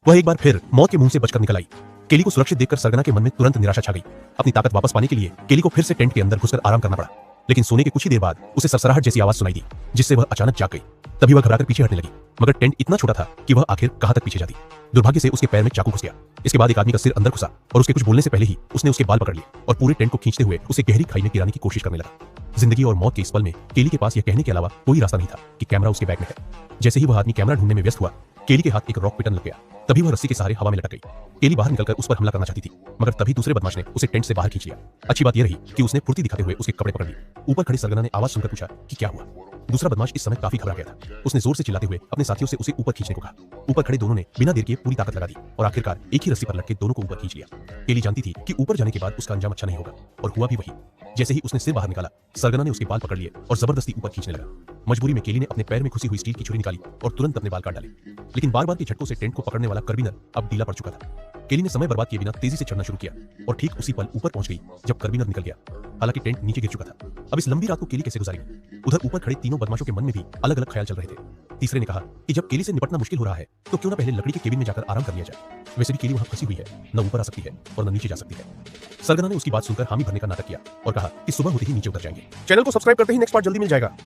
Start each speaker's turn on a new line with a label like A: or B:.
A: वह एक बार फिर मौत के मुंह से बचकर निकल आई। केली को सुरक्षित देखकर सरगना के मन में तुरंत निराशा छा गई। अपनी ताकत वापस पाने के लिए केली को फिर से टेंट के अंदर घुसकर आराम करना पड़ा। लेकिन सोने के कुछ ही देर बाद उसे सरसराहट जैसी आवाज सुनाई दी, जिससे वह अचानक जाग गई। तभी वह घबराकर पीछे हटने लगी, मगर टेंट इतना छोटा था कि वह आखिर कहां तक पीछे जाती। दुर्भाग्य से उसके पैर में चाकू घुस गया। इसके बाद एक आदमी का सिर अंदर घुसा और उसके कुछ बोलने से पहले ही उसने उसके बाल पकड़ लिए और पूरे टेंट को खींचते हुए उसे गहरी खाई में गिराने की कोशिश करने लगा। जिंदगी और मौत के इस पल में केली के पास यह कहने के अलावा कोई रास्ता नहीं था कि कैमरा उसके बैग में है। जैसे ही वह आदमी कैमरा ढूंढने में व्यस्त हुआ, केली के हाथ एक रॉक पिटन लग गया। तभी वह रस्सी के सहारे हवा में लटक गई। केली बाहर निकलकर उस पर हमला करना चाहती थी, मगर तभी दूसरे बदमाश ने उसे टेंट से बाहर खींच लिया। अच्छी बात यह रही कि उसने फुर्ती दिखाते हुए उसके कपड़े पकड़ लिए। ऊपर खड़ी सरगना ने आवाज सुनकर पूछा कि क्या हुआ। दूसरा बदमाश इस समय काफी घबरा गया था। उसने जोर से चिल्लाते हुए अपने साथियों से उसे ऊपर खींचने को कहा। ऊपर खड़े दोनों ने बिना देर किए पूरी ताकत लगा दी और आखिरकार एक ही रस्सी पर लटके दोनों को ऊपर खींच लिया। केली जानती थी कि ऊपर जाने के बाद उसका अंजाम अच्छा नहीं होगा, और हुआ भी वही। जैसे ही उसने सिर बाहर निकाला, सरगना ने उसके बाल पकड़ लिए और जबरदस्ती ऊपर खींचने लगा। मजबूरी में केली ने अपने पैर में घुसी हुई स्टील की छुरी निकाली और तुरंत अपने बाल काट डाले। लेकिन बार बार के झटकों से टेंट को पकड़ने वाला कर्बिनर अब ढीला पड़ चुका था। केली ने समय बर्बाद किए बिना तेजी से चढ़ना शुरू किया और ठीक उसी पल ऊपर पहुंच गई जब कर्बिनर निकल गया। हालांकि टेंट नीचे गिर चुका था। अब इस लंबी रात को केली कैसे गुजारेगी? उधर ऊपर खड़े तीनों बदमाशों के मन में भी अलग अलग ख्याल चल रहे थे। तीसरे ने कहा कि जब केली से निपटना मुश्किल हो रहा है तो क्यों ना पहले लकड़ी के केबिन में जाकर आराम कर लिया जाए। वैसे भी केली वहां फंसी हुई है, न ऊपर आ सकती है और न नीचे जा सकती है। सरगना ने उसकी बात सुनकर हामी भरने का नाटक किया और कहा कि सुबह होते ही नीचे उतर जाएंगे। चैनल को सब्सक्राइब करते ही नेक्स्ट पार्ट जल्दी मिल जाएगा।